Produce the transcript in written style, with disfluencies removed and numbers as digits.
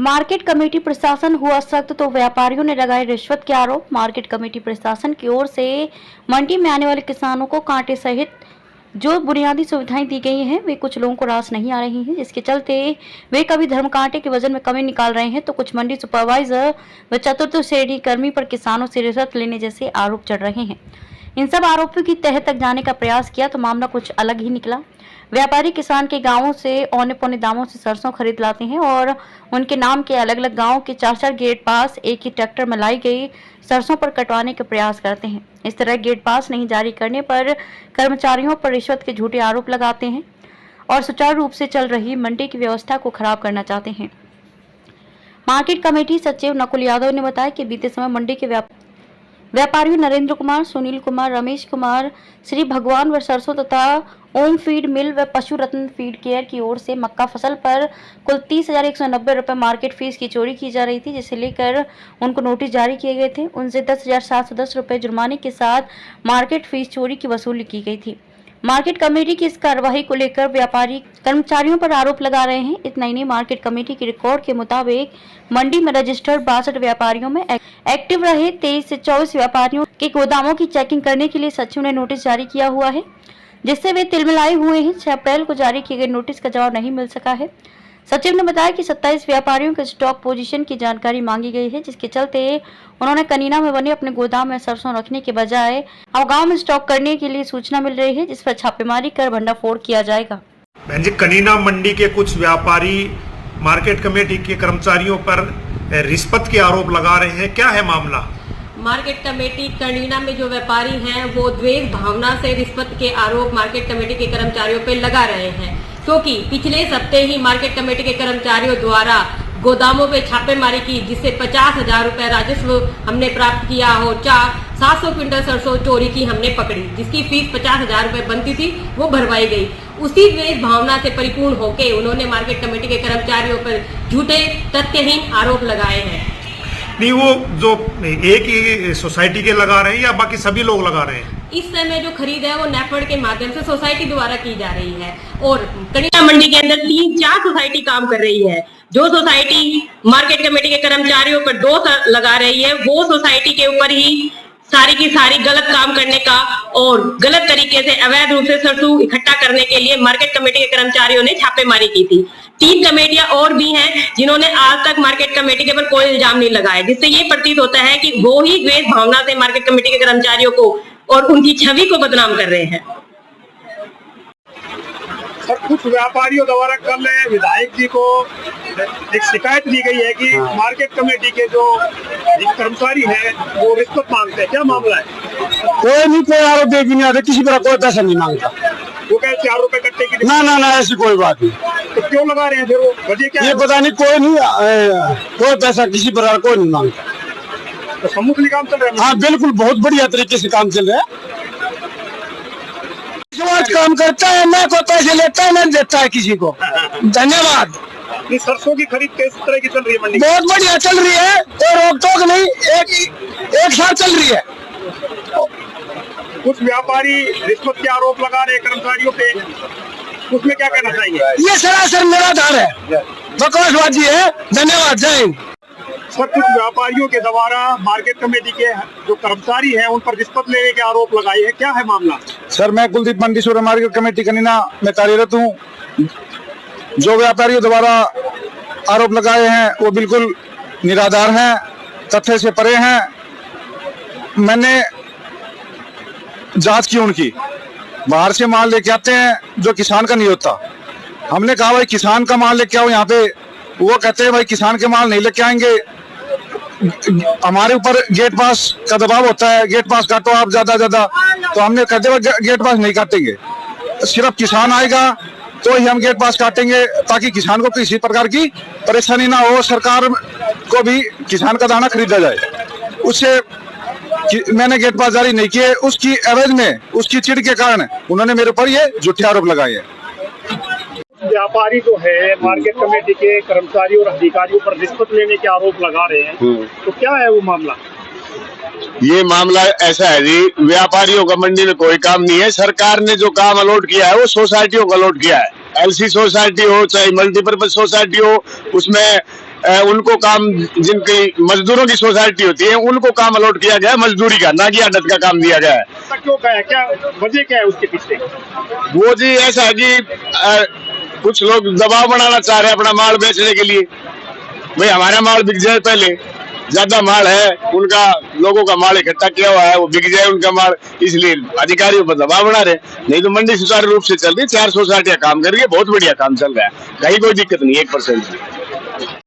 Market committee प्रशासन हुआ सख्त तो व्यापारियों ने लगाए रिश्वत के आरोप। मार्केट कमेटी प्रशासन की ओर से मंडी में आने वाले किसानों को कांटे सहित जो बुनियादी सुविधाएं दी गई हैं वे कुछ लोगों को रास नहीं आ रही हैं, जिसके चलते वे कभी धर्म कांटे के वजन में कमी निकाल रहे हैं तो कुछ मंडी सुपरवाइजर व चतुर्थ श्रेणी कर्मी पर किसानों से रिश्वत लेने जैसे आरोप चढ़ रहे हैं। इन सब आरोपों की तह तक जाने का प्रयास किया तो मामला कुछ अलग ही निकला। व्यापारी किसान के गांवों से औने पौने दामों से सरसों खरीद लाते हैं और उनके नाम के अलग अलग गांवों के 4-4 गेट पास एक ही ट्रैक्टर में लाई गई सरसों पर कटवाने का प्रयास करते हैं। इस तरह गेट पास नहीं जारी करने पर कर्मचारियों पर रिश्वत के झूठे आरोप लगाते हैं और सुचारू रूप से चल रही मंडी की व्यवस्था को खराब करना चाहते हैं। मार्केट कमेटी सचिव नकुल यादव ने बताया कि बीते समय मंडी के व्यापारियों नरेंद्र कुमार, सुनील कुमार, रमेश कुमार, श्री भगवान व सरसों तथा ओम फीड मिल व पशु रत्न फीड केयर की ओर से मक्का फसल पर कुल 30,190 रुपये मार्केट फीस की चोरी की जा रही थी, जिसे लेकर उनको नोटिस जारी किए गए थे। उनसे 10,710 रुपये जुर्माने के साथ मार्केट फीस चोरी की वसूली की गई थी। मार्केट कमेटी की इस कार्रवाई को लेकर व्यापारी कर्मचारियों पर आरोप लगा रहे हैं। इतना ही नहीं, मार्केट कमेटी के रिकॉर्ड के मुताबिक मंडी में रजिस्टर्ड 62 व्यापारियों में एक्टिव रहे 23 से 24 व्यापारियों के गोदामों की चेकिंग करने के लिए सचिव ने नोटिस जारी किया हुआ है, जिससे वे तिलमिलाए हुए हैं। 6 अप्रैल को जारी किए गए नोटिस का जवाब नहीं मिल सका है। सचिव ने बताया कि 27 व्यापारियों के स्टॉक पोजीशन की जानकारी मांगी गई है, जिसके चलते उन्होंने कनीना में बने अपने गोदाम में सरसों रखने के बजाय अब गांव में स्टॉक करने के लिए सूचना मिल रही है, जिस पर छापेमारी कर भंडाफोड़ किया जाएगा। बहन जी, कनीना मंडी के कुछ व्यापारी मार्केट कमेटी के कर्मचारियों पर रिश्वत के आरोप लगा रहे हैं, क्या है मामला? मार्केट कमेटी कनीना में जो व्यापारी हैं वो द्वेष भावना से रिश्वत के आरोप मार्केट कमेटी के कर्मचारियों पर लगा रहे हैं, क्योंकि पिछले सप्ते ही मार्केट कमेटी के कर्मचारियों द्वारा गोदामों पे छापेमारी की, जिससे 50,000 रुपए राजस्व हमने प्राप्त किया हो। 700 क्विंटल सरसों चोरी की हमने पकड़ी, जिसकी फीस 50,000 रुपए बनती थी, वो भरवाई गई। उसी द्वेष भावना से परिपूर्ण होकर उन्होंने मार्केट कमेटी के कर्मचारियों पर झूठे तथ्यहीन आरोप लगाए हैं। नहीं, वो जो एक ही सोसाइटी के लगा रहे हैं या बाकी सभी लोग लगा रहे हैं? इस समय जो खरीद है वो नेफेड के माध्यम से सोसाइटी द्वारा की जा रही है और कनीना मंडी के अंदर 3-4 सोसाइटी काम कर रही है। जो सोसाइटी मार्केट कमेटी के कर्मचारियों पर दोष लगा रही है, वो सोसाइटी के ऊपर ही सारी की सारी गलत काम करने का और गलत तरीके से अवैध रूप से सरसों इकट्ठा करने के लिए मार्केट कमेटी के कर्मचारियों ने छापेमारी की थी। 3 कमेटियां और भी हैं जिन्होंने आज तक मार्केट कमेटी के ऊपर कोई इल्जाम नहीं लगाया, जिससे ये प्रतीत होता है कि वो ही द्वेष भावना से मार्केट कमेटी के कर्मचारियों को और उनकी छवि को बदनाम कर रहे हैं। सर, कुछ व्यापारियों द्वारा कल विधायक जी को एक शिकायत दी गई है कि मार्केट कमेटी के जो कर्मचारी हैं वो रिश्वत मांगते हैं, क्या मामला है? कोई नहीं, कोई आरोप देगी नहीं, किसी तरह कोई पैसा नहीं मांगता। वो कहे 4 रुपए कट्टे की। ना ऐसी कोई बात नहीं। तो क्यों लगा रहे हैं फिर, वो वजह क्या है? ये पता नहीं, कोई नहीं, कोई पैसा किसी प्रकार कोई नहीं मांगता। तो सम्मुखली काम चल रहा है? हाँ बिल्कुल, बहुत बढ़िया तरीके से काम चल रहा है। समाज काम करता है, ना कोई पैसे लेता है ना देता है किसी को। धन्यवाद। सरसों की खरीद किस तरह की चल रही है मंडी? बहुत बढ़िया चल रही है, कोई रोक टोक नहीं, एक साथ चल रही है। कुछ व्यापारी रिश्वत के आरोप लगा रहे कर्मचारियों पे, उसमें क्या कहना चाहिए? ये सरासर निराधार है, बकवासबाजी है। धन्यवाद, जय हिंद। सर, कुछ व्यापारियों के द्वारा मार्केट कमेटी के जो कर्मचारी हैं उन पर रिश्वत लेने के आरोप लगाए हैं, क्या है मामला? सर, मैं कुलदीप मंडीश्वर मार्केट कमेटी कनीना में कार्यरत हूँ। जो व्यापारियों द्वारा आरोप लगाए हैं वो बिल्कुल निराधार हैं, तथ्य से परे हैं। मैंने जांच की उनकी, बाहर से माल लेके आते हैं जो किसान का नहीं होता। हमने कहा भाई किसान का माल लेके आओ यहाँ पे, वो कहते हैं भाई किसान के माल नहीं लेके आएंगे, हमारे ऊपर गेट पास का दबाव होता है, गेट पास काटो आप ज्यादा। तो हमने कहते हुए गेट पास नहीं काटेंगे, सिर्फ किसान आएगा तो ही हम गेट पास काटेंगे, ताकि किसान को किसी प्रकार की परेशानी ना हो, सरकार को भी किसान का दाना खरीदा जाए। उससे मैंने गेट पास जारी नहीं किए, उसकी एवज में, उसकी चिढ़ के कारण उन्होंने मेरे ऊपर ये झूठे आरोप लगाए हैं। व्यापारी जो है मार्केट कमेटी के कर्मचारियों और अधिकारियों पर रिश्वत लेने के आरोप लगा रहे हैं, तो क्या है वो मामला? ये मामला ऐसा है जी, व्यापारियों का मंडी में कोई काम नहीं है। सरकार ने जो काम अलॉट किया है वो सोसाइटियों को अलॉट किया है। एलसी सोसाइटी हो चाहे मल्टीपर्पज सोसाइटी हो, उसमें उनको काम, जिनकी मजदूरों की सोसाइटी होती है उनको काम अलॉट किया गया है मजदूरी का, ना कि आदत का काम दिया गया है। ऐसा क्यों कहा है, क्या वजह क्या है उसके पीछे? वो जी ऐसा है कि कुछ लोग दबाव बनाना चाह रहे हैं अपना माल बेचने के लिए, भाई हमारा माल बिक जाए, पहले ज्यादा माल है उनका, लोगों का माल इकट्ठा किया हुआ है, वो बिक जाए उनका माल, इसलिए अधिकारियों पर दबाव बना रहे। नहीं तो मंडी सुचारू रूप से चल रही, 4 सोसाइटियां काम कर रही है, बहुत बढ़िया काम चल रहा है, कहीं कोई दिक्कत नहीं 1% की।